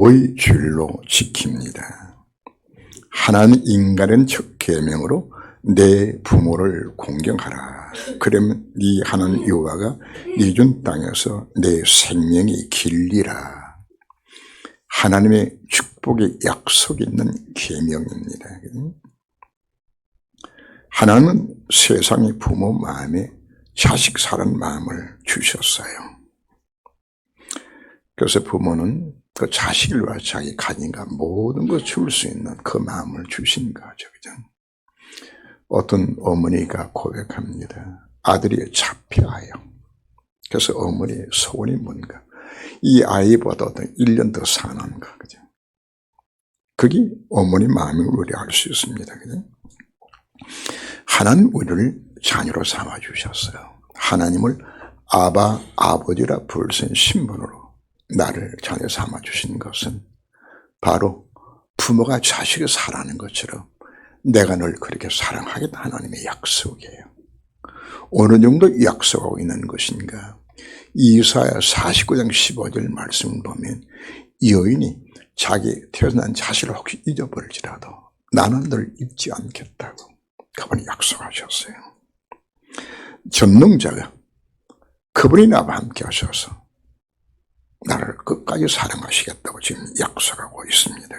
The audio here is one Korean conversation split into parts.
의 줄로 지킵니다. 하나님 인간은 첫 계명으로 내 부모를 공경하라. 그러면 네 하나님 여호와가 네 준 땅에서 내 생명이 길리라. 하나님의 축복의 약속이 있는 계명입니다. 하나님은 세상의 부모 마음에 자식 사랑 마음을 주셨어요. 그래서 부모는 그 자식을 위해 자기 가진가 모든 걸 줄 수 있는 그 마음을 주신 거죠. 그죠? 어떤 어머니가 고백합니다. 아들이 잡혀와요. 그래서 어머니의 소원이 뭔가? 이 아이보다 1년 더 사는 거. 그죠? 그게 어머니 마음을 우리 알 수 있습니다. 그죠? 하나님 우리를 자녀로 삼아 주셨어요. 하나님을 아바, 아버지라 부를 수 있는 신분으로 나를 자녀 삼아 주신 것은 바로 부모가 자식을 사랑하는 것처럼 내가 널 그렇게 사랑하겠다 하나님의 약속이에요. 어느 정도 약속하고 있는 것인가? 이사야 49장 15절 말씀을 보면 여인이 자기 태어난 자식을 혹시 잊어버릴지라도 나는 널 잊지 않겠다고 그분이 약속하셨어요. 전능자가 그분이 나와 함께 하셔서 나를 끝까지 사랑하시겠다고 지금 약속하고 있습니다.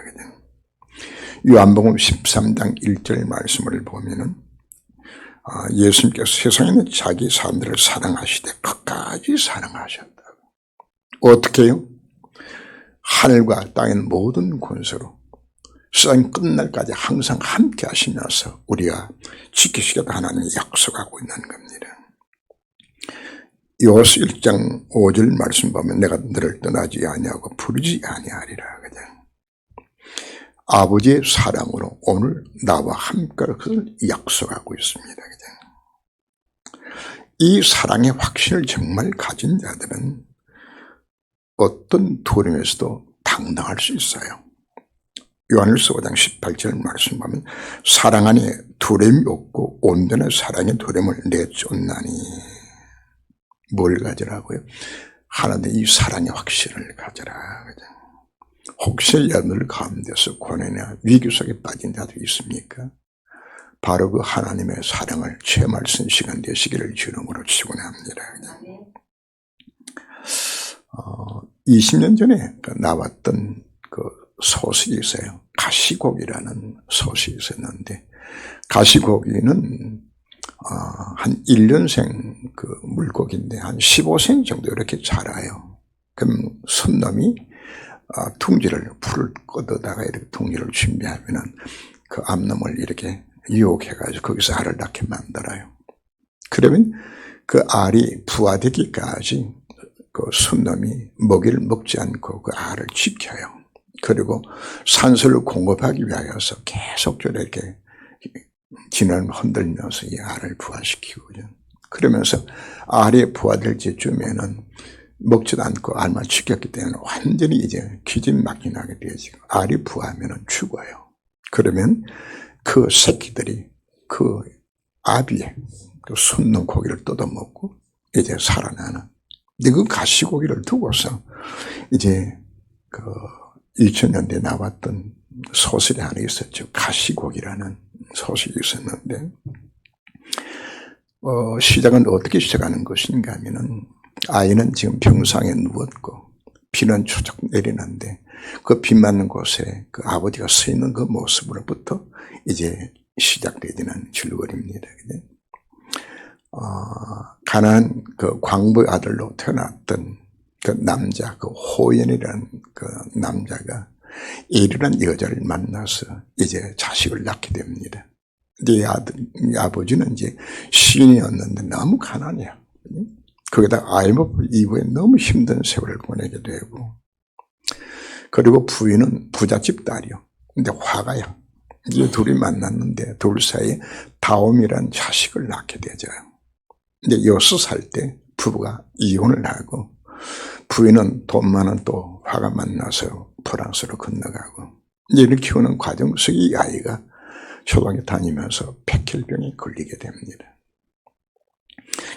요한복음 13장 1절 말씀을 보면은 예수님께서 세상에 있는 자기 사람들을 사랑하시되 끝까지 사랑하셨다고. 어떻게 해요? 하늘과 땅의 모든 권세로 세상 끝날까지 항상 함께 하시면서 우리가 지키시겠다 하나님이 약속하고 있는 겁니다. 요스 1장 5절 말씀 보면 내가 너를 떠나지 아니하고 부르지 아니하리라. 그냥 아버지의 사랑으로 오늘 나와 함께 그걸 약속하고 있습니다. 그냥 이 사랑의 확신을 정말 가진 자들은 어떤 두려움에서도 당당할 수 있어요. 요한일서 5장 18절 말씀 보면 사랑 안에 두려움이 없고 온전한 사랑의 두려움을 내쫓나니 뭘 가지라고요? 하나님의 이 사랑의 확신을 가져라. 혹시 여러분들 가운데서 고난이나 위기 속에 빠진 자도 있습니까? 바로 그 하나님의 사랑을 체험할 수 있는 시간 되시기를 주님으로 축원합니다. 20년 전에 나왔던 그 소식이 있어요. 가시고기라는 소식이 있었는데 가시고기는 한 1년생 그 물고기인데 한 15cm 정도 이렇게 자라요. 그럼 손놈이 둥지를 풀을 걷어다가 이렇게 둥지를 준비하면은 그 암놈을 이렇게 유혹해가지고 거기서 알을 낳게 만들어요. 그러면 그 알이 부화되기까지 그 손놈이 먹이를 먹지 않고 그 알을 지켜요. 그리고 산소를 공급하기 위하여서 계속적으로 이렇게 진을 흔들면서 이 알을 부화시키고, 그러면서 알이 부화될 때쯤에는 먹지도 않고 알만 지켰기 때문에 완전히 이제 기진막진하게 되어지고 알이 부화하면 죽어요. 그러면 그 새끼들이 그 아비의 그 손놈 고기를 뜯어먹고 이제 살아나는. 근데 그 가시고기를 두고서 이제 그 2000년대에 나왔던 소설이 하나 있었죠. 가시고기라는 소식이 있었는데 시작은 어떻게 시작하는 것인가 하면은 아이는 지금 병상에 누웠고 비는 추적 내리는데 그 비 맞는 곳에 그 아버지가 서 있는 그 모습으로부터 이제 시작되는 줄거리입니다. 가난한 그 광부의 아들로 태어났던 그 남자, 그 호연이라는 그 남자가 A라는 여자를 만나서 이제 자식을 낳게 됩니다. 이 아버지는 이제 시인이었는데 너무 가난해요. 거기다 IMF 이후에 너무 힘든 세월을 보내게 되고, 그리고 부인은 부잣집 딸이요. 근데 화가요. 이제 둘이 만났는데 둘 사이에 다옴이라는 자식을 낳게 되죠. 근데 6살 때 부부가 이혼을 하고 부인은 돈 많은 또 화가 만나서 프랑스로 건너가고 이를 키우는 과정 속에 이 아이가 초등학교 다니면서 백혈병에 걸리게 됩니다.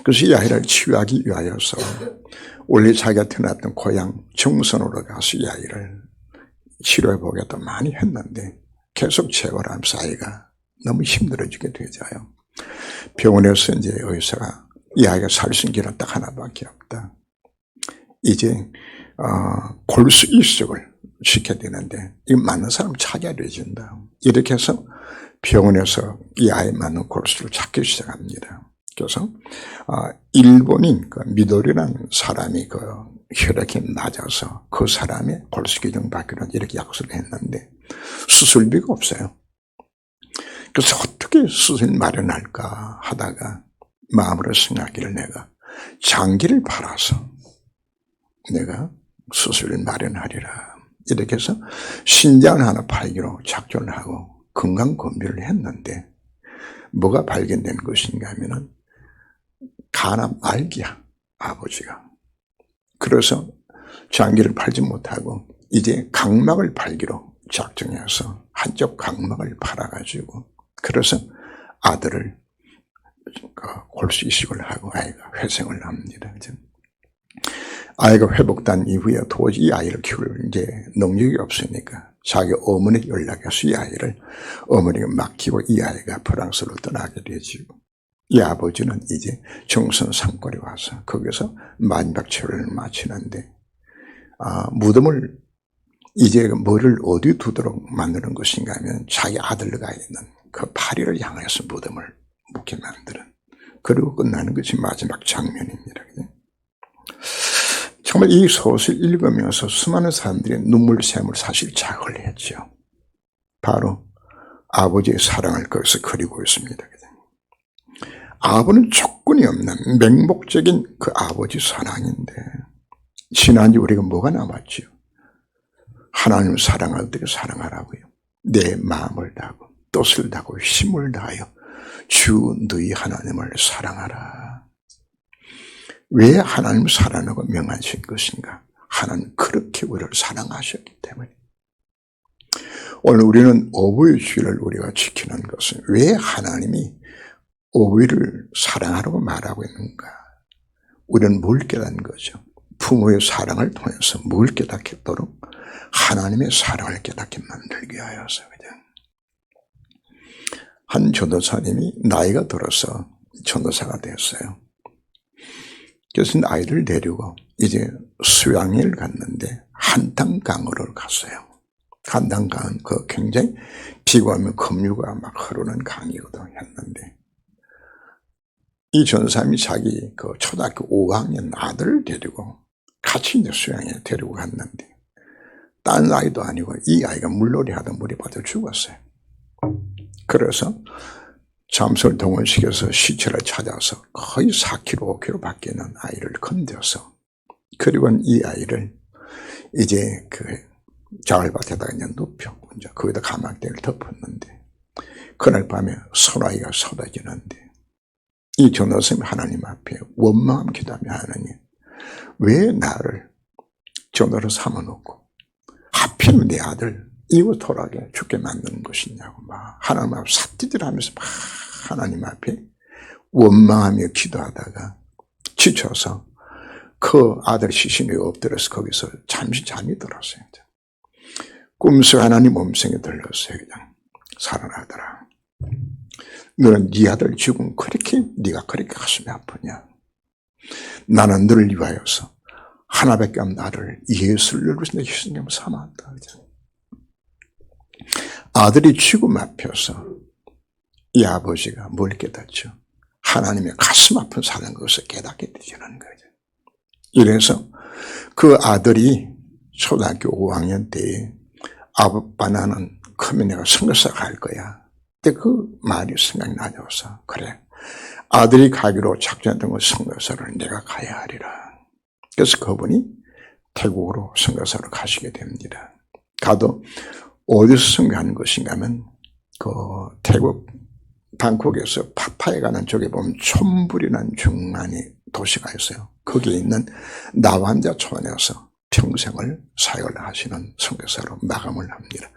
그래서 이 아이를 치유하기 위하여서 원래 자기가 태어났던 고향 정선으로 가서 이 아이를 치료해보겠다 많이 했는데 계속 재활하면서 아이가 너무 힘들어지게 되잖아요. 병원에서 이제 의사가 이 아이가 살 수 있는 길은 딱 하나밖에 없다. 이제 골수 이식을 시켜야 되는데 이 맞는 사람 찾아야 되진다. 이렇게 해서 병원에서 이 아이 맞는 골수를 찾기 시작합니다. 그래서 일본인 그 미도리라는 사람이 그 혈액이 낮아서 그 사람의 골수 교정 받기로 이렇게 약속을 했는데 수술비가 없어요. 그래서 어떻게 수술 마련할까 하다가 마음으로 생각하기를 내가 장기를 팔아서 내가 수술을 마련하리라. 이렇게 해서 신장을 하나 팔기로 작전을 하고 건강검진을 했는데 뭐가 발견된 것인가 하면은 간암 알기야, 아버지가. 그래서 장기를 팔지 못하고 이제 각막을 팔기로 작정해서 한쪽 각막을 팔아가지고 그래서 아들을 골수 이식을 하고 아이가 회생을 합니다. 아이가 회복된 이후에 도저히 이 아이를 키울 이제 능력이 없으니까 자기 어머니 연락해서 이 아이를 어머니가 맡기고 이 아이가 프랑스로 떠나게 되죠. 이 아버지는 이제 정선 산골에 와서 거기서 마지막 치료를 마치는데 무덤을 이제 뭐를 어디 두도록 만드는 것인가 하면 자기 아들가 있는 그 파리를 향해서 무덤을 묻게 만드는 그리고 끝나는 것이 마지막 장면입니다. 정말 이 소설 읽으면서 수많은 사람들이 눈물샘을 사실 자극을 했죠. 바로 아버지의 사랑을 거기서 그리고 있습니다. 아버는 조건이 없는 맹목적인 그 아버지 사랑인데 지난주 우리가 뭐가 남았죠? 하나님을 사랑할 때 사랑하라고요. 내 마음을 다하고 뜻을 다하고 힘을 다하여 주 너희 하나님을 사랑하라. 왜 하나님을 사랑하고 명하신 것인가? 하나님 그렇게 우리를 사랑하셨기 때문에. 오늘 우리는 어버이 주일을 우리가 지키는 것은 왜 하나님이 어버이를 사랑하라고 말하고 있는가? 우리는 뭘 깨닫는 거죠? 부모의 사랑을 통해서 뭘 깨닫겠도록 하나님의 사랑을 깨닫게 만들기 위하여서. 한 전도사님이 나이가 들어서 전도사가 됐어요. 그래서 아이를 데리고 이제 수양회를 갔는데 한탄강으로 갔어요. 한탄강은 그 굉장히 비구하면 급류가 막 흐르는 강이거든 했는데 이 전사님이 자기 그 초등학교 5학년 아들을 데리고 같이 이제 수양회 데리고 갔는데 딴 아이도 아니고 이 아이가 물놀이 하다 물에 빠져 죽었어요. 그래서 잠수를 동원시켜서 시체를 찾아서 거의 4km, 5km 밖에 있는 아이를 건져서 그리고 이 아이를 이제 그 자갈밭에다가 그냥 눕혔고 이제 거기다 가마대를 덮었는데 그날 밤에 소나기가 쏟아지는데 이 전도사님이 하나님 앞에 원망함 기도하며 하나님 왜 나를 전도로 삼아놓고 하필 내 아들 이웃토락에 죽게 만드는 것이냐고 막 하나님 앞에 삿디질하면서 막 하나님 앞에 원망하며 기도하다가 지쳐서 그 아들 시신에 엎드려서 거기서 잠시 잠이 들었어요. 꿈속 하나님 몸성에 들렸어요. 그냥 살아나더라. 너는 네 아들 죽음 그렇게 네가 그렇게 가슴이 아프냐? 나는 너를 위하여서 하나밖에 없는 나를 예수를 위해서 내 희생을 삼았다. 아들이 죽음 앞에서 이 아버지가 뭘 깨닫죠? 하나님의 가슴 아픈 사는 것을 깨닫게 되는 거죠. 이래서 그 아들이 초등학교 5학년 때에 아빠 나는 크면 내가 선교사 갈 거야. 근데 그 말이 생각나져서 그래 아들이 가기로 작정했던 그 선교사를 내가 가야 하리라. 그래서 그분이 태국으로 선교사로 가시게 됩니다. 가도 어디서 선교하는 것인가 하면 그 태국 방콕에서 파파에 가는 쪽에 보면 촌불이라는 중간이 도시가 있어요. 거기에 있는 나완자촌에서 평생을 사역을 하시는 선교사로 마감을 합니다.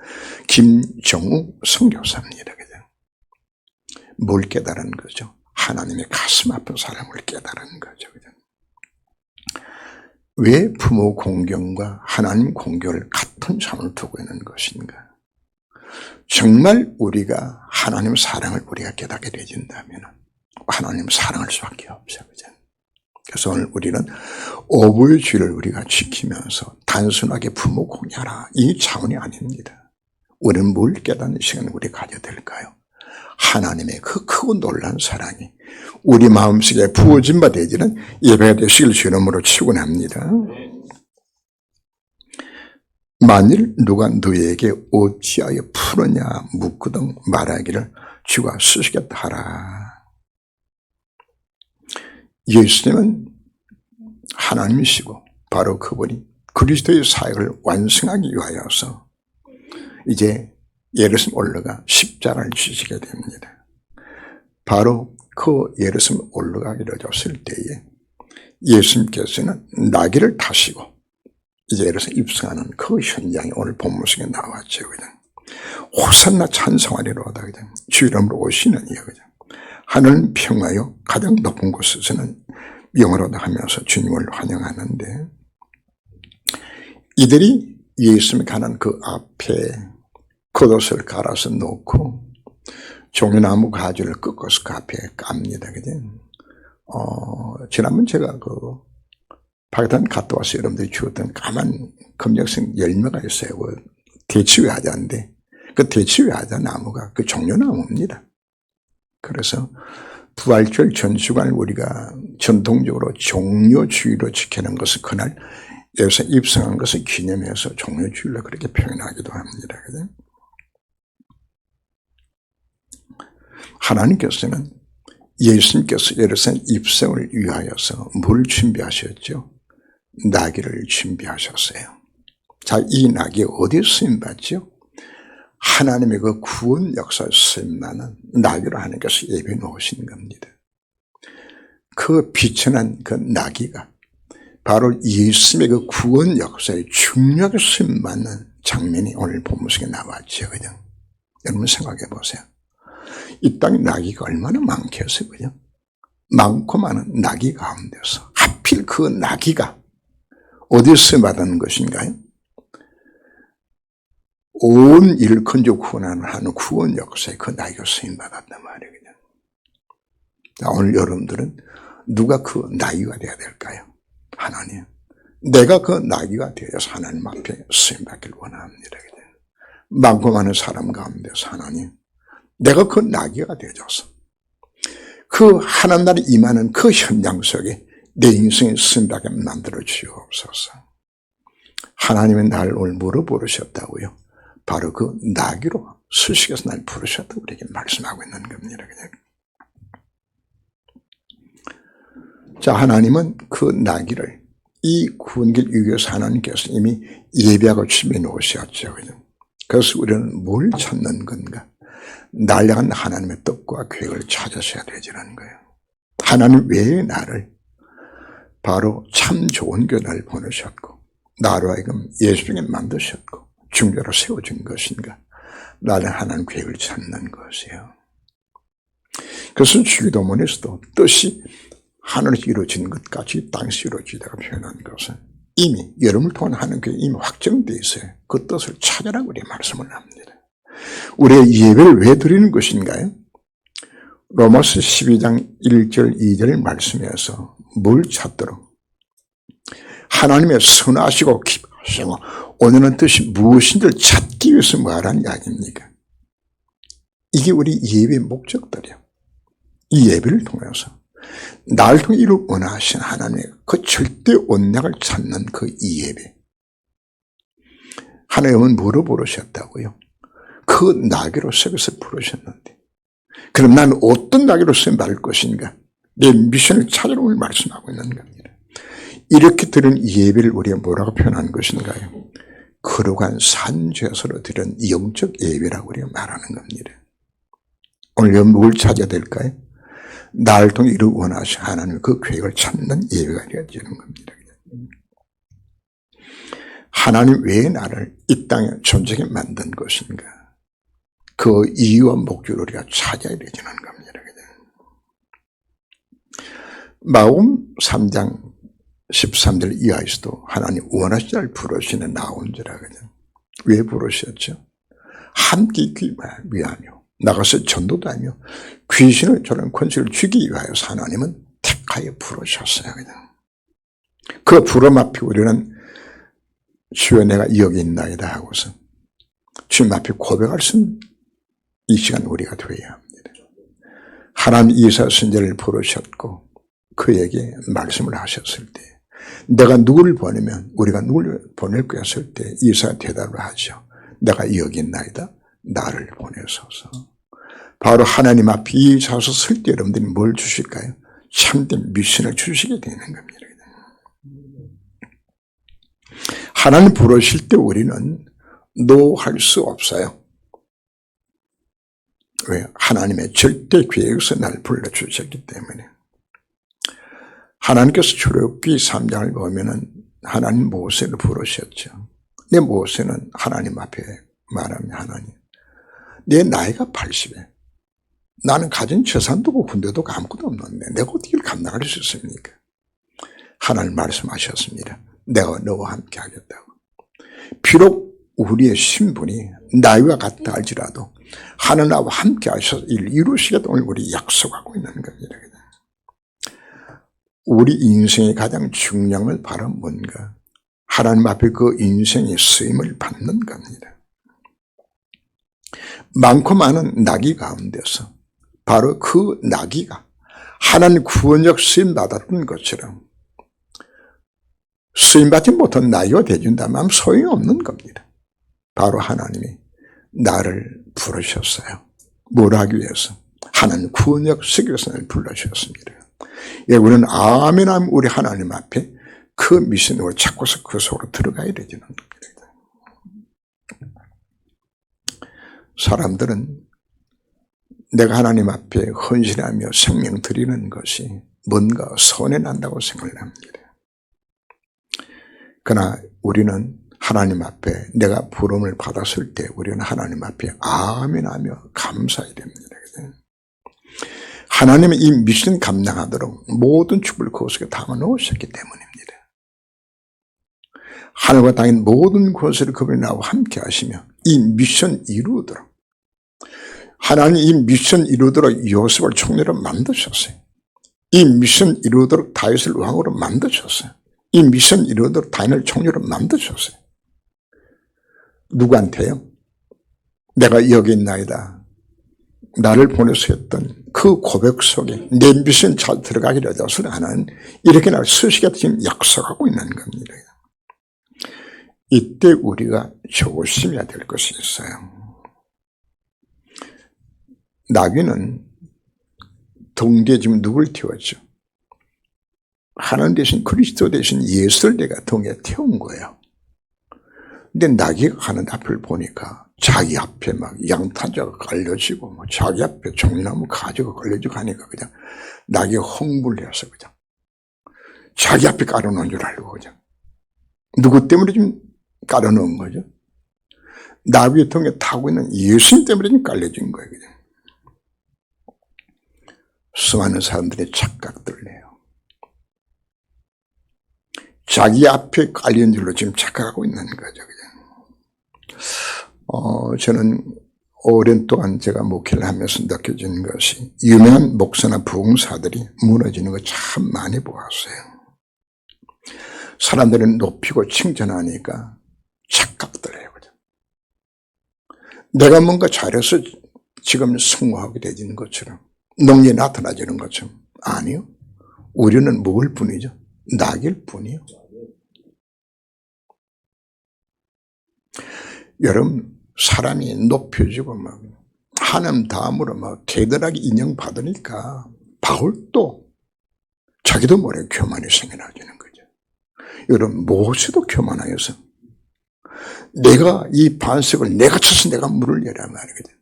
김정우 선교사입니다. 뭘 깨달은 거죠? 하나님의 가슴 아픈 사람을 깨달은 거죠. 왜 부모 공경과 하나님 공경을 같은 상을 두고 있는 것인가? 정말 우리가 하나님 사랑을 우리가 깨닫게 되진다면 하나님 사랑할 수밖에 없어요. 그래서 오늘 우리는 어부의 주의를 우리가 지키면서 단순하게 부모 공경하라 이 차원이 아닙니다. 우리는 뭘 깨닫는 시간을 우리 가져야 될까요? 하나님의 그 크고 놀라운 사랑이 우리 마음속에 부어진 바 되지는 예배가 되시길 주님으로 축원합니다. 만일 누가 너에게 어찌하여 푸느냐 묻거든 말하기를 주가 쓰시겠다 하라. 예수님은 하나님이시고 바로 그분이 그리스도의 사역을 완성하기 위하여서 이제 예루살렘 올라가 십자가를 지시게 됩니다. 바로 그 예루살렘 올라가기를 줬을 때에 예수님께서는 나귀를 타시고 이제 예루살렘 입성하는 그 현장이 오늘 본문 속에 나왔죠. 그냥 호산나 찬송하리로다. 그냥 주 이름으로 오시는 이요. 그냥 하늘은 평화요 가장 높은 곳에서는 영어로다 하면서 주님을 환영하는데 이들이 예수님이 가는 그 앞에 겉옷을 갈아서 놓고 종려나무 가지를 꺾어서 그 앞에 깝니다. 그죠? 지난번 제가 그 파키스탄 갔다 와서 여러분들이 주었던 까만 검정색 열매가 있어요. 그 대치외하자인데 그 대치외하자 나무가 그 종려나무입니다. 그래서 부활절 전주간을 우리가 전통적으로 종려주의로 지키는 것을 그날 여기서 입성한 것을 기념해서 종려주의로 그렇게 표현하기도 합니다. 그죠? 하나님께서는 예수님께서 예루살렘 입성을 위하여서 뭘 준비하셨죠? 나귀를 준비하셨어요. 자, 이 나귀 어디에 쓰임받죠? 하나님의 그 구원 역사에 쓰임나는 나귀로 하나님께서 예배해 놓으신 겁니다. 그 비천한 그 나귀가 바로 예수님의 그 구원 역사에 중요하게 쓰임받는 장면이 오늘 본문 속에 나왔죠. 그죠? 여러분 생각해 보세요. 이 땅에 나귀가 얼마나 많겠어요. 그죠? 많고 많은 나귀 가운데서 하필 그 나귀가 어디서 받는 것인가요? 온 일컨조 구원하는 구원 역사에 그 나귀가 쓰임받았단 말이에요. 자, 오늘 여러분들은 누가 그 나귀가 되어야 될까요? 하나님. 내가 그 나귀가 되어서 하나님 앞에 쓰임받기를 원합니다. 많고 많은 사람 가운데서 하나님, 내가 그 나귀가 되어줘서 그 하나님 나라에 임하는 그 현장 속에 내 인생의 쓰임받게 만들어 주옵소서. 하나님은 나를 오늘 뭐로 부르셨다고요? 바로 그 나귀로 수식에서 날 부르셨다고 우리에게 말씀하고 있는 겁니다. 자, 하나님은 그 나귀를 이 구원길 위해서 하나님께서 이미 예배하고 준비해 놓으셨죠. 그래서 우리는 뭘 찾는 건가? 날 향한 하나님의 뜻과 계획을 찾으셔야 되지라는 거예요. 하나님 왜 나를 바로 참 좋은 교회를 보내셨고 나로 하여금 예수 중에 만드셨고 중교로 세워준 것인가? 나를 하나님 계획을 찾는 것이에요. 그것은 주기도문에서도 뜻이 하늘에서 이루어진 것 같이 땅에서 이루어지다가 표현한 것은 이미 여러분을 통한 하나님께 이미 확정되어 있어요. 그 뜻을 찾으라고 우리 말씀을 합니다. 우리의 예배를 왜 드리는 것인가요? 로마서 12장 1절 2절 말씀에서 뭘 찾도록? 하나님의 선하시고 기뻐하시고 오늘은 뜻이 무엇인지를 찾기 위해서 말하는 이야기입니까? 이게 우리 예배의 목적들이에요. 이 예배를 통해서 나를 통해 이루 원하신 하나님의 그 절대 언약을 찾는 그 이 예배. 하나님은 뭐로 부르셨다고요? 그 나귀로 속에서 부르셨는데 그럼 나는 어떤 나귀로서 말할 것인가? 내 미션을 찾으라고 말씀하고 있는 겁니다. 이렇게 드린 예배를 우리가 뭐라고 표현하는 것인가요? 거룩한 산죄서로 드린 영적 예배라고 우리가 말하는 겁니다. 오늘 뭘 찾아야 될까요? 나를 통해 이루 원하신 하나님의 그 계획을 찾는 예배가 되어지는 겁니다. 하나님 왜 나를 이 땅에 존재하게 만든 것인가? 그 이유와 목적을 우리가 찾아야 되지는 겁니다. 마음 3장 13절 이하에서도 하나님 원하시는 자를 부르시는 나온지라 그죠. 왜 부르셨죠? 함께 있기 위하며 나가서 전도도 하며 귀신을 저런 권세를 주기 위하여서 하나님은 택하여 부르셨어요. 그냥. 그 부름 앞에 우리는 주여 내가 여기 있나이다 하고서 주님 앞에 고백할 수 있는 이 시간 우리가 되어야 합니다. 하나님 이사 선지자를 부르셨고 그에게 말씀을 하셨을 때 내가 누구를 보내면 우리가 누구를 보낼 거야 했을 때 이사가 대답을 하죠. 내가 여기 있나이다. 나를 보내소서. 바로 하나님 앞에 이 자서 설 때 여러분들이 뭘 주실까요? 참된 미션을 주시게 되는 겁니다. 하나님 부르실 때 우리는 노할 수 없어요. 왜? 하나님의 절대 계획에서 날 불러주셨기 때문에. 하나님께서 출애굽기 3장을 보면은 하나님 모세를 부르셨죠. 내 모세는 하나님 앞에 말하면 하나님, 내 나이가 80에 나는 가진 재산도 없고 군대도 아무것도 없는데 내가 어떻게 이걸 감당할 수 있습니까? 하나님 말씀하셨습니다. 내가 너와 함께 하겠다고. 비록 우리의 신분이 나이와 같다 할지라도 하나님 나와 함께 하셔서 이를 이루시겠다 오늘 우리 약속하고 있는 겁니다. 우리 인생의 가장 중요한 건 바로 뭔가? 하나님 앞에 그 인생의 쓰임을 받는 겁니다. 많고 많은 나귀 가운데서 바로 그 나귀가 하나님 구원적 쓰임 받았던 것처럼 쓰임받지 못한 나귀가 되준다면 소용이 없는 겁니다. 바로 하나님이 나를 부르셨어요. 뭘 하기 위해서? 하나님 구원적 쓰기위해서 나를 불러주셨습니다. 예, 우리는 아멘 하면 우리 하나님 앞에 그 미션으로 찾고서 그 속으로 들어가야 되는 겁니다. 사람들은 내가 하나님 앞에 헌신하며 생명 드리는 것이 뭔가 손해난다고 생각을 합니다. 그러나 우리는 하나님 앞에 내가 부름을 받았을 때 우리는 하나님 앞에 아멘하며 감사해야 됩니다. 하나님의 이 미션 감당하도록 모든 축복을 그 속에 담아 놓으셨기 때문입니다. 하늘과 땅의 모든 것을 그분이 나와 함께 하시며 이 미션 이루도록 하나님 이 미션 이루도록 요셉을 총리로 만드셨어요. 이 미션 이루도록 다윗을 왕으로 만드셨어요. 이 미션 이루도록 다니엘을 총리로 만드셨어요. 누구한테요? 내가 여기 있나이다. 나를 보내서 했던 그 고백 속에 내 미션 잘 들어가기를 해서 하나는 이렇게 날 쓰시게 지금 약속하고 있는 겁니다. 이때 우리가 조심해야 될 것이 있어요. 나귀는 동대에 지금 누굴 태웠죠? 하나님 대신 그리스도 대신 예수를 내가 동에 태운 거예요. 근데 나귀가 가는 앞을 보니까 자기 앞에 막 양탄자가 깔려지고 뭐 자기 앞에 종이나무 가지가 걸려지고 하니까 그냥 나귀가 흥분을 해서 그냥 자기 앞에 깔아놓은 줄 알고 그냥 누구 때문에 지금 깔아놓은 거죠? 나귀의 등에 타고 있는 예수님 때문에 지금 깔려진 거예요. 그냥. 수많은 사람들의 착각들을 해요. 자기 앞에 깔린 줄로 지금 착각하고 있는 거죠. 그냥. 저는 오랜 동안 제가 목회를 하면서 느껴지는 것이 유명한 목사나 부흥사들이 무너지는 거 참 많이 보았어요. 사람들은 높이고 칭찬하니까 착각들 해요. 내가 뭔가 잘해서 지금 성공하게 되는 것처럼 능력이 나타나지는 것처럼 아니요. 우리는 뭘 뿐이죠? 낙일 뿐이요. 여러분 사람이 높여지고 막 하나님 다음으로 막 대단하게 인정받으니까 바울도 자기도 모르게 교만이 생겨나지는 거죠. 여러분 모세도 교만하여서 내가 이 반석을 내가 쳐서 내가 물을 내라 말이거든.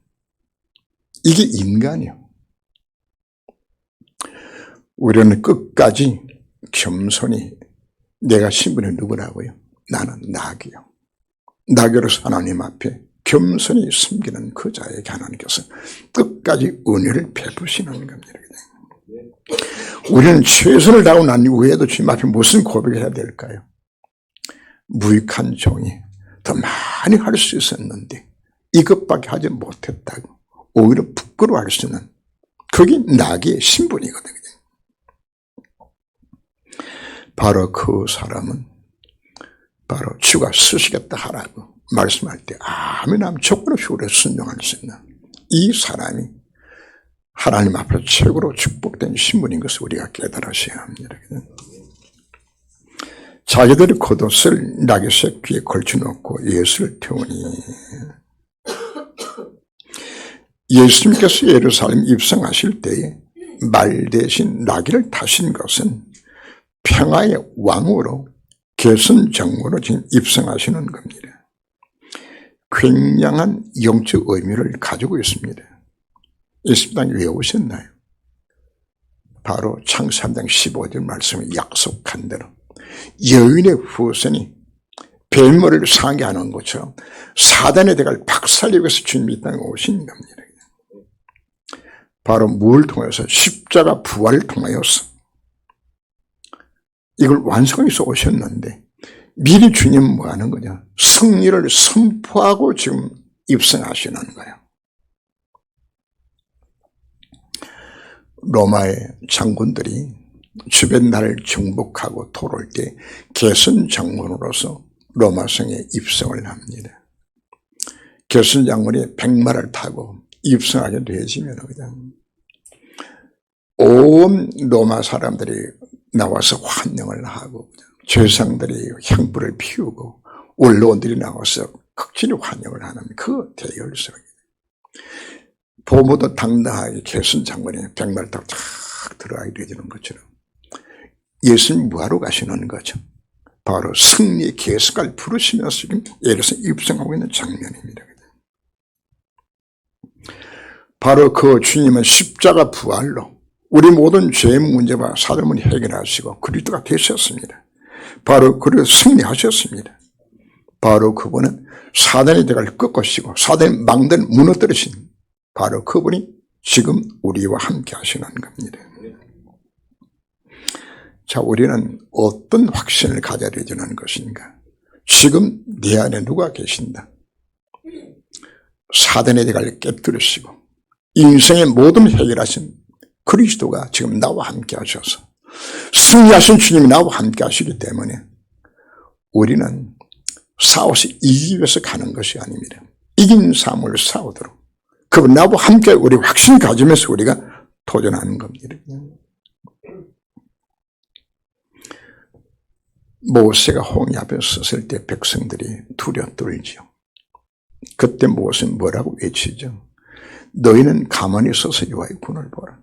이게 인간이요. 우리는 끝까지 겸손히 내가 신분이 누구라고요? 나는 나귀요. 나귀로서 하나님 앞에 겸손히 숨기는 그 자에게 하나님께서 끝까지 은혜를 베푸시는 겁니다. 우리는 최선을 다하고 난 이후에도 주님 앞에 무슨 고백을 해야 될까요? 무익한 종이 더 많이 할 수 있었는데 이것밖에 하지 못했다고 오히려 부끄러워할 수 있는 그게 나귀의 신분이거든요. 바로 그 사람은 바로 주가 쓰시겠다 하라고 말씀할 때 아멘 하면 조건 없이 우리가 순종할 수 있는 이 사람이 하나님 앞에서 최고로 축복된 신분인 것을 우리가 깨달으셔야 합니다. 자기들이 겉옷을 나귀 새끼에 걸쳐놓고 예수를 태우니 예수님께서 예루살렘 입성하실 때에 말 대신 나귀를 타신 것은 평화의 왕으로 개선정으로 지금 입성하시는 겁니다. 굉장한 영적 의미를 가지고 있습니다. 예수님이 왜 오셨나요? 바로 창세기 3장 15절 말씀에 약속한 대로 여인의 후손이 뱀머리를 상하게 하는 것처럼 사단의 대가를 박살내기 위해서 주님이 이 땅에 오신 겁니다. 바로 무엇을 통해서 십자가 부활을 통하여서 이걸 완성하기 위해서 오셨는데 미리 주님은 뭐 하는 거냐? 승리를 선포하고 지금 입성하시는 거예요. 로마의 장군들이 주변 나라를 정복하고 돌아올 때 개선 장군으로서 로마 성에 입성을 합니다. 개선 장군이 백마를 타고 입성하게 되어지면 그냥 온 로마 사람들이 나와서 환영을 하고 죄상들이 향불을 피우고 원로원들이 나와서 극진히 환영을 하는 그 대열성입니다. 보모도 당당하게 개선 장군이 백마를 타고 탁 들어가게 되는 것처럼 예수님 뭐하러 가시는 거죠? 바로 승리의 계승을 부르시면서 지금 예루살렘 입성하고 있는 장면입니다. 바로 그 주님은 십자가 부활로 우리 모든 죄의 문제와 사람을 해결하시고 그리스도가 되셨습니다. 바로 그리고 승리하셨습니다. 바로 그분은 사단의 대가를 꺾으시고 사단의 망대를 무너뜨리신 바로 그분이 지금 우리와 함께 하시는 겁니다. 자, 우리는 어떤 확신을 가져야 되는 것인가? 지금 내 안에 누가 계신다? 사단의 대가를 깨뜨리시고 인생의 모든 해결하신 그리스도가 지금 나와 함께 하셔서 승리하신 주님이 나와 함께 하시기 때문에 우리는 싸워서 이기기 위해서 가는 것이 아닙니다. 이긴 삶을 싸우도록 그분 나와 함께 우리 확신을 가지면서 우리가 도전하는 겁니다. 모세가 홍해 앞에 섰을 때 백성들이 두려 떨지요. 그때 모세는 뭐라고 외치죠? 너희는 가만히 서서 여호와의 군을 보라.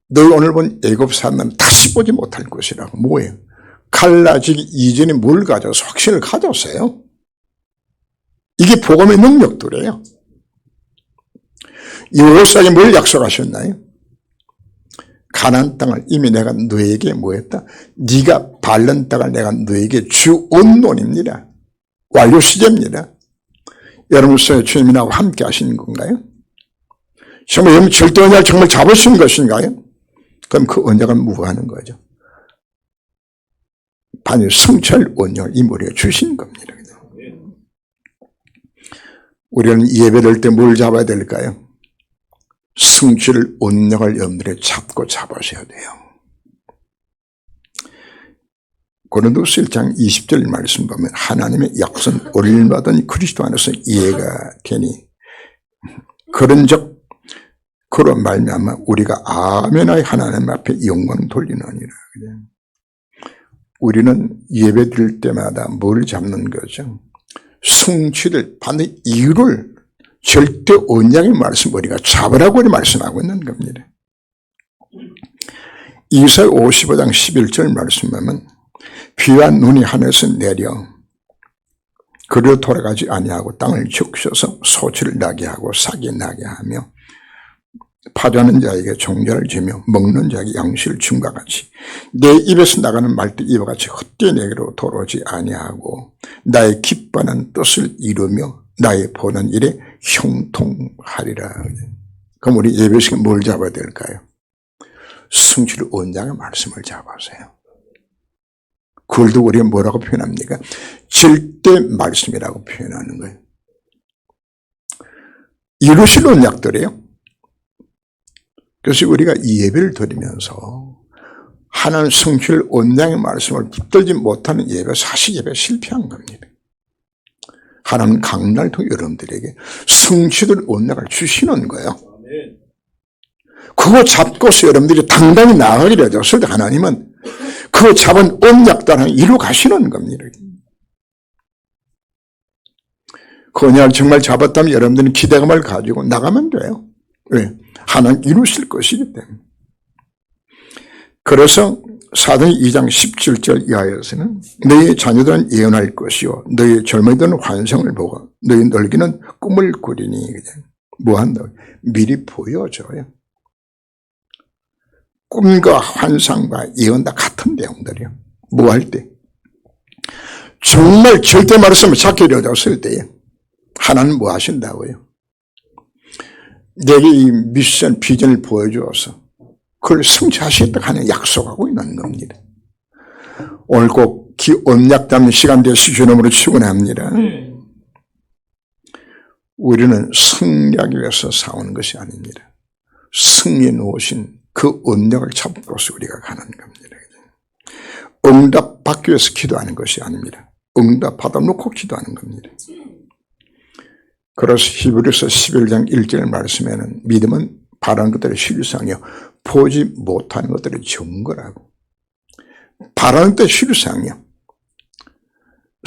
너희 오늘 본 애굽 사람은 다시 보지 못할 것이라고. 뭐예요? 갈라지기 이전에 뭘 가져서 확신을 가졌어요. 이게 복음의 능력들이에요. 여호사에게 뭘 약속하셨나요? 가나안 땅을 이미 내가 너에게 뭐했다? 네가 밟는 땅을 내가 너에게 주온논입니다. 완료 시제입니다. 여러분 속에 주님이 나와 함께 하시는 건가요? 정말 여러분 절대 언약을 정말 잡으신 것인가요? 그럼 그 언약은 무효하는 거죠. 반드시 성취할 언약을 이 머리에 주신 겁니다. 우리는 예배를 때 뭘 잡아야 될까요? 성취를 언약을 염두에 잡고 잡으셔야 돼요. 고린도서 1장 20절 말씀 보면 하나님의 약속은 얼마든 그리스도 안에서 이해가 되니 그런즉 그로 말미암아 우리가 아멘하여 하나님 앞에 영광 돌리느니라. 우리는 예배 드릴 때마다 뭘 잡는 거죠? 성취를 반드시 이유를 절대 언약의 말씀 우리가 잡으라고 말씀하고 있는 겁니다. 이사야 55장 11절 말씀하면 비와 눈이 하늘에서 내려 그리로 돌아가지 아니하고 땅을 적셔서 소치를 나게 하고 싹이 나게 하며 파주하는 자에게 종자를 주며 먹는 자에게 양식을 줌과 같이 내 입에서 나가는 말도 이와 같이 헛되이 내게로 돌아오지 아니하고 나의 기뻐하는 뜻을 이루며 나의 보는 일에 형통하리라. 그럼 우리 예배 시간 뭘 잡아야 될까요? 성취를 원장의 말씀을 잡아서요. 그걸도 우리가 뭐라고 표현합니까? 절대 말씀이라고 표현하는 거예요. 이루실 언약들이에요. 그래서 우리가 이 예배를 드리면서 하나님 성취를 원장의 말씀을 붙들지 못하는 예배, 사실 예배 실패한 겁니다. 하나님 강날 통해 여러분들에게 성취를 언약을 주시는 거예요. 그거 잡고서 여러분들이 당당히 나아가기를 해줬을 때 하나님은 그 잡은 언약들을 이루 가시는 겁니다. 그 언약을 정말 잡았다면 여러분들은 기대감을 가지고 나가면 돼요. 왜? 하나님 이루실 것이기 때문에. 그래서 사도행 2장 17절 이하에서는 너희 자녀들은 예언할 것이요 너희 젊은이들은 환상을 보고 너희 늙이는 꿈을 꾸리니 뭐 한다고? 미리 보여줘요. 꿈과 환상과 예언 다 같은 내용들이요. 뭐 할 때? 정말 절대 말씀을 찾게 되었을 때에 하나님 뭐 하신다고요? 내게 이 미션, 비전을 보여주어서 그걸 성취하시겠다고 하는 약속하고 있는 겁니다. 오늘 꼭 언약 담는 시간 되시 주님으로 축원합니다. 우리는 승리하기 위해서 싸우는 것이 아닙니다. 승리에 놓으신 그 언약을 잡고서 우리가 가는 겁니다. 응답 받기 위해서 기도하는 것이 아닙니다. 응답 받아놓고 기도하는 겁니다. 그래서 히브리서 11장 1절 말씀에는 믿음은 바라는 것들의 실상이요 보지 못하는 것들의 증거라고. 바라는 것들의 실상이요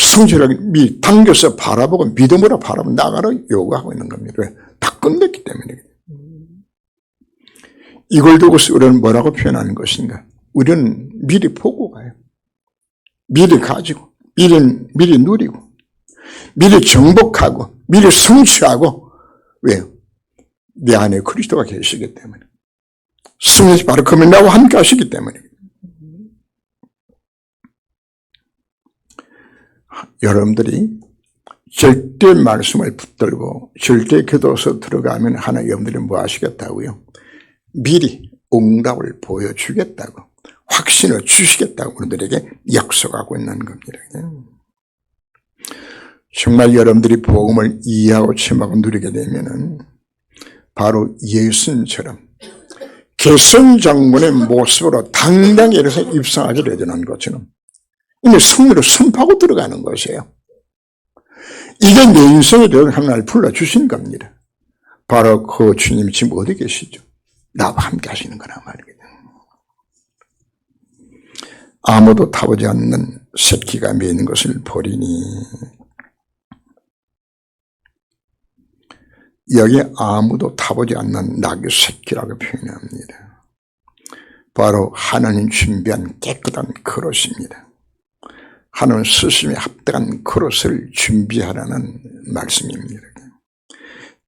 성실하게 당겨서 바라보고 믿음으로 바라보고 나가라 요구하고 있는 겁니다. 왜? 다 끝냈기 때문에. 이걸 두고서 우리는 뭐라고 표현하는 것인가? 우리는 미리 보고 가요. 미리 가지고 미리 누리고 미리 정복하고 미리 성취하고. 왜요? 내 안에 그리스도가 계시기 때문에. 성령이 바로 그분 나와 함께 하시기 때문에. 여러분들이 절대 말씀을 붙들고 절대 기도서 들어가면 하나 여러분들이 뭐 하시겠다고요? 미리 응답을 보여주겠다고 확신을 주시겠다고 우리들에게 약속하고 있는 겁니다. 정말 여러분들이 복음을 이해하고 체험하고 누리게 되면은 바로 예수님처럼 개선장군의 모습으로 당당히 이래서 입성하게 되는 것처럼 이미 승리로 선포하고 들어가는 것이에요. 이게 내 인생에 대한 하나님을 불러주신 겁니다. 바로 그 주님이 지금 어디 계시죠? 나와 함께 하시는 거란 말이거든요. 아무도 타보지 않는 새끼가 매는 것을 보리니 여기 아무도 타보지 않는 낙의 새끼라고 표현합니다. 바로 하나님 준비한 깨끗한 그릇입니다. 하나님 스승에 합당한 그릇을 준비하라는 말씀입니다.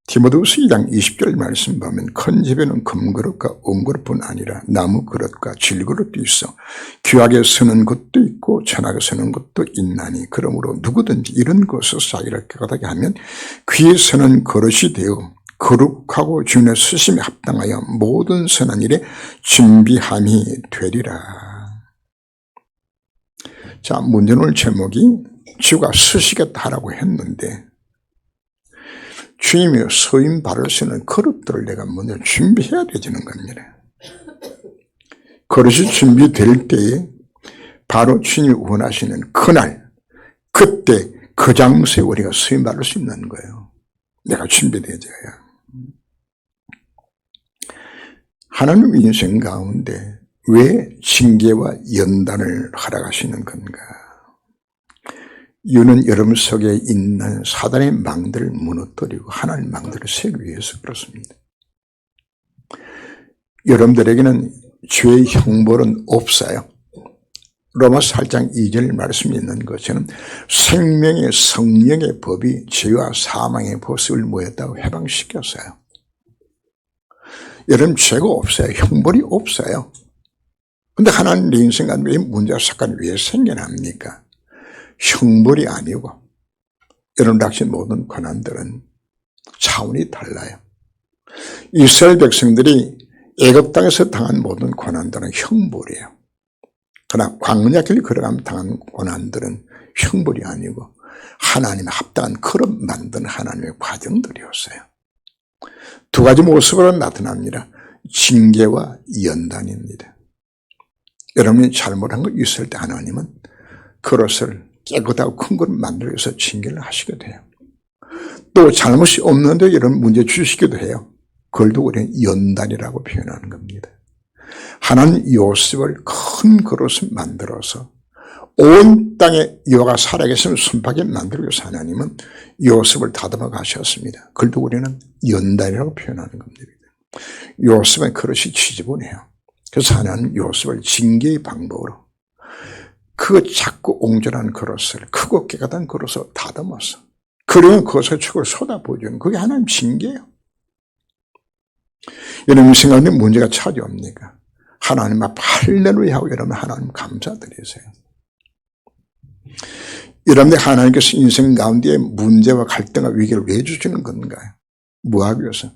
디모데후서 2장 20절 말씀 보면 큰 집에는 금그릇과 은그릇뿐 아니라 나무 그릇과 질그릇도 있어 귀하게 쓰는 것도 있고 천하게 쓰는 것도 있나니 그러므로 누구든지 이런 것을 자기를 깨끗하게 하면 귀에 쓰는 그릇이 되어 거룩하고 주님의 쓰심에 합당하여 모든 선한 일에 준비함이 되리라. 자, 문제는 제목이 주가 쓰시겠다라고 했는데 주님이 서인 발을 쓰는 그릇들을 내가 먼저 준비해야 되는 겁니다. 그릇이 준비될 때에 바로 주님이 원하시는 그날, 그때 그 장소에 우리가 서인 발을 수 있는 거예요. 내가 준비되어야. 하나님 인생 가운데 왜 징계와 연단을 허락하시는 건가? 이유는 여러분 속에 있는 사단의 망들을 무너뜨리고 하나님의 망들을 세우기 위해서 그렇습니다. 여러분들에게는 죄의 형벌은 없어요. 로마서 8장 2절 말씀이 있는 것처럼 생명의 성령의 법이 죄와 사망의 보습을 모였다고 해방시켰어요. 여러분 죄가 없어요. 형벌이 없어요. 그런데 하나님 내 인생 가운데 왜 문제와 사건이 왜 생겨납니까? 형벌이 아니고 여러분 닥친 모든 고난들은 차원이 달라요. 이스라엘 백성들이 애굽 땅에서 당한 모든 고난들은 형벌이에요. 그러나 광야길 걸어가면 당한 고난들은 형벌이 아니고 하나님의 합당한 그릇 만든 하나님의 과정들이었어요. 두 가지 모습으로 나타납니다. 징계와 연단입니다. 여러분이 잘못한 거 있을 때 하나님은 그릇을 깨끗하고 큰 그릇 만들기 위해서 징계를 하시게 돼요. 또 잘못이 없는데 이런 문제 주시기도 해요. 그걸 두고 우리는 연단이라고 표현하는 겁니다. 하나님 요셉을 큰 그릇을 만들어서 온 땅에 여호와가 살아계시는 순박하게 만들기 위해서 하나님은 요셉을 다듬어 가셨습니다. 그걸 두고 우리는 연단이라고 표현하는 겁니다. 요셉의 그릇이 지저분해요. 그래서 하나님 요셉을 징계의 방법으로 그 작고 옹졸한 그릇을 크고 깨끗한 그릇을 다듬어서 그러면 그것의 축을 쏟아부어주는 그게 하나님 징계예요. 여러분 생각에 문제가 찾아옵니까? 하나님 앞 할렐루야 하고 여러분 하나님 감사드리세요. 여러분들 하나님께서 인생 가운데 문제와 갈등과 위기를 왜 주시는 건가요? 뭐하기 위해서?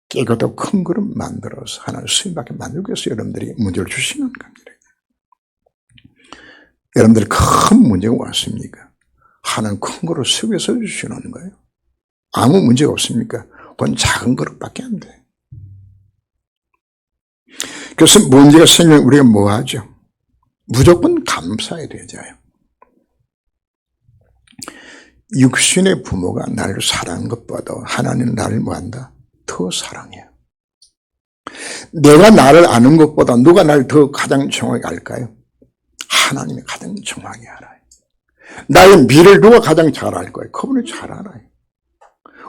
깨끗하고 큰 그릇 만들어서 하나님 수임받게 만들기 위해서 여러분들이 문제를 주시는 겁니다. 여러분들 큰 문제가 왔습니까? 하나님 큰 그릇 속에서 주시는 거예요. 아무 문제가 없습니까? 그건 작은 그릇밖에 안 돼. 그래서 문제가 생기면 우리가 뭐 하죠? 무조건 감사해야 되잖아요. 육신의 부모가 나를 사랑하는 것보다 하나님은 나를 뭐한다? 더 사랑해요. 내가 나를 아는 것보다 누가 나를 더 가장 정확히 알까요? 하나님이 가장 정확히 알아요. 나의 미래를 누가 가장 잘 알 거예요? 그분이 잘 알아요.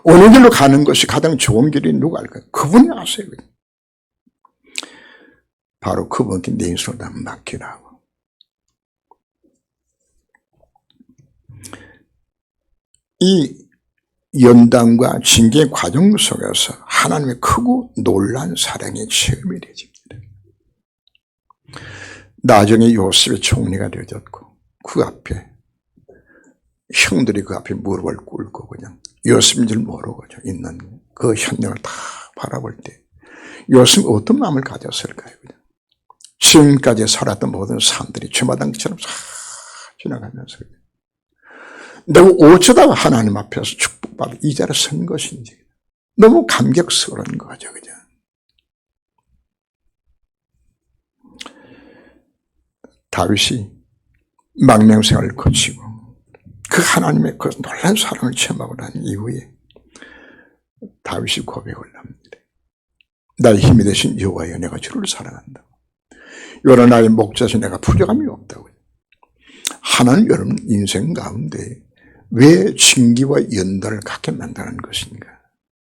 어느 길로 가는 것이 가장 좋은 길이 누가 알까요? 그분이 아세요. 바로 그분께 내 인생을 다 맡기라고. 이 연단과 징계의 과정 속에서 하나님의 크고 놀라운 사랑의 체험이 되어집니다. 나중에 요셉의 총리가 되어졌고 그 앞에 형들이 그 앞에 무릎을 꿇고 그냥 요셉인 줄 모르고 있는 그 현장을 다 바라볼 때 요셉이 어떤 마음을 가졌을까요? 지금까지 살았던 모든 사람들이 주마등처럼 싹 지나가면서 내가 어쩌다가 하나님 앞에서 축복받아 이 자리에 선 것인지 너무 감격스러운 거죠. 그죠? 다윗이 망명생활을 거치고 그 하나님의 그 놀라운 사랑을 체험하고 난 이후에 다윗이 고백을 합니다. 나의 힘이 되신 여호와여 내가 주를 사랑한다. 여러 나의 목자에서 내가 부족함이 없다고. 하나님 여러분 인생 가운데 왜 징계와 연단을 갖게 만드는 것인가?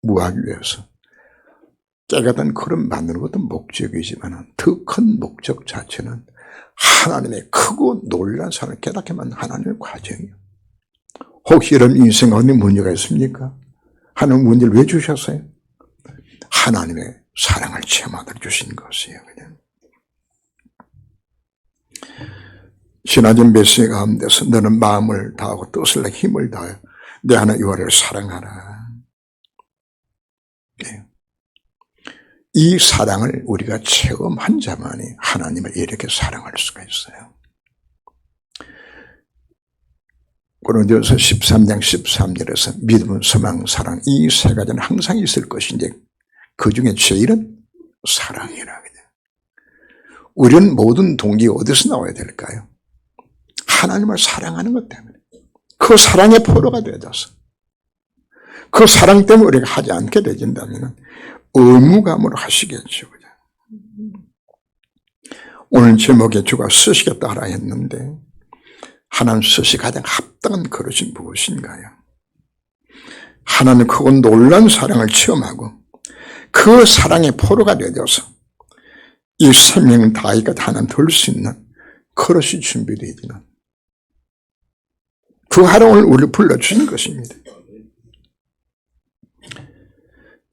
뭐하기 위해서? 깨끗한 그릇 만드는 것도 목적이지만 더 큰 목적 자체는 하나님의 크고 놀라운 사랑을 깨닫게 만드는 하나님의 과정이에요. 혹시 여러분 인생 가운데 문제가 있습니까? 하나님 문제를 왜 주셨어요? 하나님의 사랑을 체험하도록 주신 것이에요. 그냥. 지나진 메시지 가운데서 너는 마음을 다하고 뜻을 다하고 힘을 다하여 내 하나님 여호와를 사랑하라. 네. 이 사랑을 우리가 체험한 자만이 하나님을 이렇게 사랑할 수가 있어요. 고린도전서 13장 13절에서 믿음, 소망, 사랑 이 세 가지는 항상 있을 것인데 그 중에 제일은 사랑이라. 우리는 모든 동기가 어디서 나와야 될까요? 하나님을 사랑하는 것 때문에 그 사랑의 포로가 되어져서 그 사랑 때문에 우리가 하지 않게 되진다면 의무감으로 하시겠죠. 오늘 제목에 주가 쓰시겠다 하라 했는데 하나님 쓰시 가장 합당한 그릇이 무엇인가요? 하나님 크고 놀라운 사랑을 체험하고 그 사랑의 포로가 되어져서 이 생명을 다하기까지 하나님 돌 수 있는 그릇이 준비되어지는 그 하루를 우리를 불러주신 것입니다.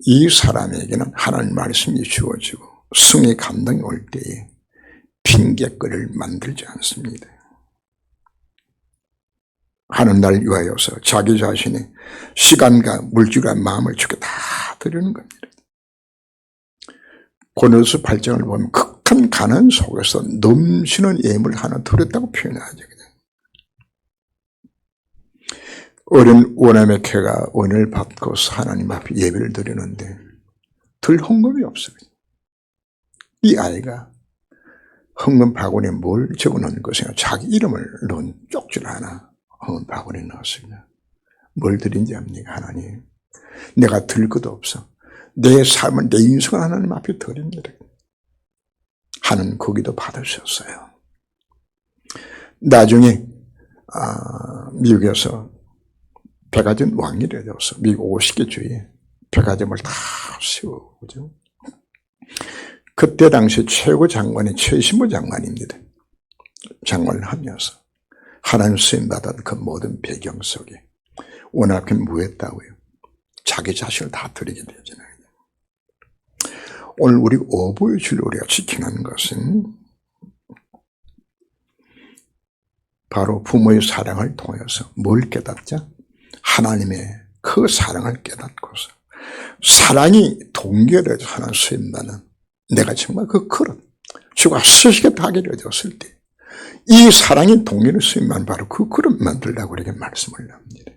이 사람에게는 하나님 말씀이 주어지고 승의 감동이 올 때에 핑계거리를 만들지 않습니다. 하는 날 위하여서 자기 자신의 시간과 물질과 마음을 주께 다 드리는 겁니다. 고넬로스 8장을 보면 극한 가난 속에서 넘치는 예물을 하나 드렸다고 표현하죠. 어린 오남의 캐가 은혜를 받고서 하나님 앞에 예배를 드리는데 들 헌금이 없어요. 이 아이가 헌금 바구니에 뭘 적어놓은 것이냐, 자기 이름을 넣은 쪽지를 하나 헌금 바구니에 넣었습니다. 뭘 드린지 압니까? 하나님, 내가 들 것도 없어. 내 삶을, 내 인생을 하나님 앞에 드립니다 하는 그 기도 받으셨어요. 나중에 미국에서 백화점 왕이 되어서 미국 50개 주에 백화점을 다 세우고, 그죠? 그때 당시 최고 장관이 최신부 장관입니다. 장관을 하면서 하나님 쓰임받은 그 모든 배경 속에 원하긴 무했다고요. 자기 자신을 다 드리게 되잖아요. 오늘 우리 오부의 진리를 우리가 지키는 것은 바로 부모의 사랑을 통해서 뭘 깨닫자? 하나님의 그 사랑을 깨닫고서 사랑이 동결해서 하나님 쓰임받는 내가 정말 그 그릇, 주가 쓰시게 하게 되었을 때 이 사랑이 동일을 쓰임만 바로 그 그릇 만들라고 이렇게 말씀을 합니다.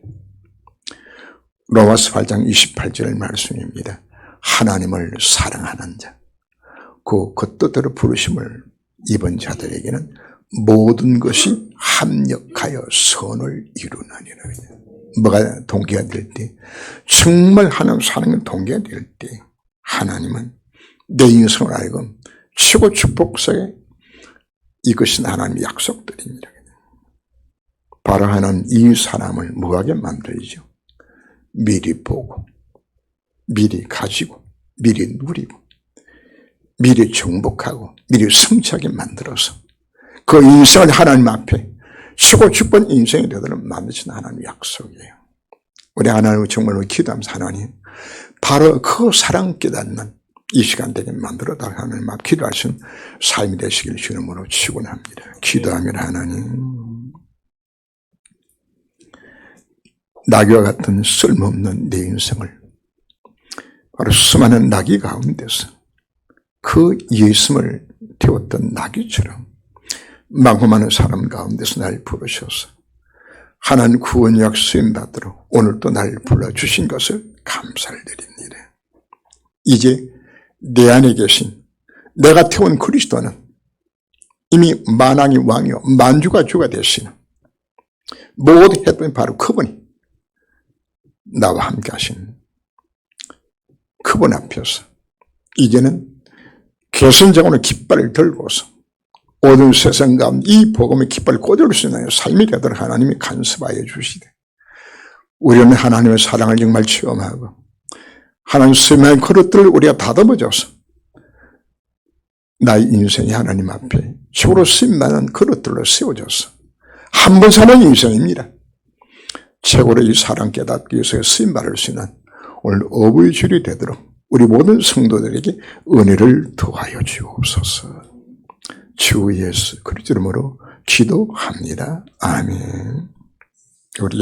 로마서 8장 28절의 말씀입니다. 하나님을 사랑하는 자, 그 뜻대로 부르심을 입은 자들에게는 모든 것이 합력하여 선을 이루나니라. 뭐가 동기가 될 때, 정말 하나님 사랑이 동기가 될 때 하나님은 내 인생을 알고 최고 축복 속에 이것은 하나님의 약속들입니다. 바로 하나님 이 사람을 뭐하게 만들죠? 미리 보고, 미리 가지고, 미리 누리고, 미리 정복하고, 미리 성취하게 만들어서 그 인생을 하나님 앞에 최고 축복 인생이 되도록 만드신 하나님의 약속이에요. 우리 하나님을 정말로 기도하면서 하나님, 바로 그 사랑 깨닫는 이 시간 되게 만들어달라 하나님 앞 기도하신 삶이 되시길 주님으로 축원합니다. 기도하면 하나님, 나귀와 같은 쓸모없는 내 인생을 바로 수많은 나귀 가운데서 그 예수를 태웠던 나귀처럼 많은 사람 가운데서 날 부르셔서 하나님 구원약 수임받도록 오늘 또 날 불러주신 것을 감사를 드립니다. 이제 내 안에 계신 내가 태운 그리스도는 이미 만왕이 왕이요 만주가 주가 되시는 모든 했더니 바로 그분이 나와 함께 하신 그분 앞에서 이제는 개선적으로 깃발을 들고서 모든 세상 가운데 이 복음의 깃발을 꽂을 수 있는 삶이 되도록 하나님이 간섭하여 주시되 우리는 하나님의 사랑을 정말 체험하고 하나님 스님의 그릇들을 우리가 다듬어줘서 나의 인생이 하나님 앞에 최고로 쓰임받는 그릇들로 세워져서 한 번 사는 인생입니다. 최고로 이 사랑 깨닫기 위해서 쓰임받을 수 있는 오늘 어부의 줄이 되도록 우리 모든 성도들에게 은혜를 더하여 주옵소서. 주 예수 그리스도 이름으로 기도합니다. 아멘. 우리